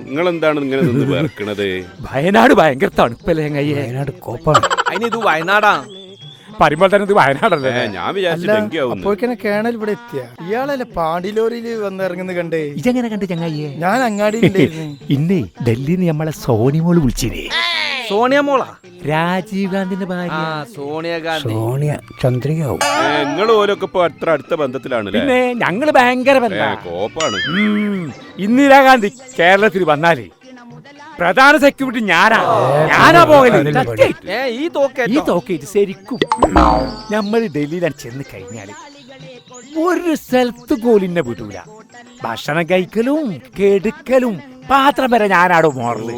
നിങ്ങളെന്താണ് ഇങ്ങനെ നിന്ന് വിറക്കണത്? വയനാട് ഭയങ്കര തണുപ്പല്ലേ ചങ്ങായി? വയനാട് കോപ്പാണ്. അതിനിത് വയനാടാ പറയുമ്പോൾ തന്നെ ഇത് വയനാടല്ലേ? ഞാൻ വിചാരിച്ചു അപ്പോഴേക്കനെ കേണൽ ഇവിടെ എത്തിയ ഇയാളല്ലേ പാണ്ടിലോറിയിൽ വന്നിറങ്ങുന്നത് കണ്ടേ? ഇതെങ്ങനെ കണ്ട് ചങ്ങായിയെ? ഞാൻ അങ്ങാടിയിലായിരുന്നു. ഇന്നേ ഡൽഹിന്ന് നമ്മളെ സോണിമോള് വിളിച്ചില്ലേ? സോണിയ മോളാ? രാജീവ് ഗാന്ധിന്റെ ഭാര്യ. സോണിയാഗാന്ധി. സോണിയ ചന്ദ്രികാവും. നിങ്ങൾ ഓരോക്കെ ഇപ്പൊ അത്ര അടുത്ത ബന്ധത്തിലാണ്. പിന്നെ ഞങ്ങള് ഭയങ്കര കോപ്പാണ്. ഇന്ദിരാഗാന്ധി കേരളത്തിൽ വന്നാലേ പ്രധാന സെക്യൂരിറ്റി ഞാനാ പോകല്. ഈ തോക്കേറ്റ് ശരിക്കും നമ്മള് ഡൽഹിയിലാണ് ചെന്ന് കഴിഞ്ഞാല് ഒരു സ്ഥലത്ത് കോലിന്നെ വിടൂല. ഭക്ഷണം കഴിക്കലും കെടുക്കലും പാത്രം വരെ ഞാനാടോ മോറല്.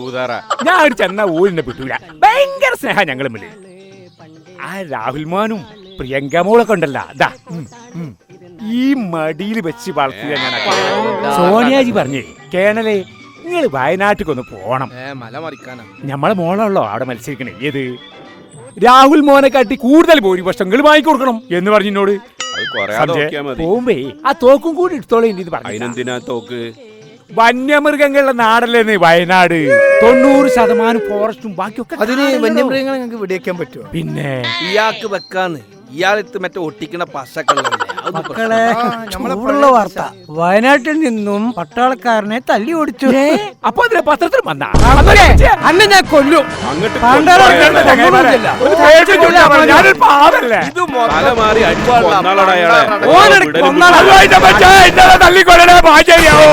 ഞാൻ ചെന്ന ഓലിനെ വിട്ടൂല. ഭയങ്കര സ്നേഹ ഞങ്ങൾ തമ്മില്. ആ രാഹുൽമാനും പ്രിയങ്ക മോളൊക്കെ ഉണ്ടല്ലോ, ഈ മടിയിൽ വെച്ച് വളർത്തിയ ഞാൻ. സോണിയാജി പറഞ്ഞേ കേണലേ നിങ്ങള് വയനാട്ടിക്കൊന്ന് പോണം. മല മറിക്കാനാ ഞമ്മളെ മോളുള്ളോ അവിടെ മത്സരിക്കണേ. ഏത് രാഹുൽ മോനെ കാട്ടി കൂടുതൽ ഭൂരിപക്ഷങ്ങൾ വാങ്ങിക്കൊടുക്കണം എന്ന് പറഞ്ഞോട്. പോകുമ്പേ ആ തോക്കും കൂടി എടുത്തോളേ. ഇത് പറഞ്ഞു തോക്ക് വന്യമൃഗങ്ങളുടെ നാടല്ലേ വയനാട്. 90% ഫോറസ്റ്റും ബാക്കിയൊക്കെ. അതിന് വന്യമൃഗങ്ങളെ ഞങ്ങൾക്ക് വെടിവെക്കാൻ പറ്റുമോ? പിന്നെ ഇയാൾക്ക് വെക്കാന്ന് ഇയാളെടുത്ത് മറ്റേ ഒട്ടിക്കണ മക്കളെ, ചൂടുള്ള വാർത്ത. വയനാട്ടിൽ നിന്നും പട്ടാളക്കാരനെ തല്ലി ഓടിച്ചു. അപ്പൊ അതിലെ പത്രത്തിൽ വന്നാ അന്ന് ഞാൻ കൊല്ലും. തല്ലിക്കൊല്ലണേ പാചാര്യാവോ?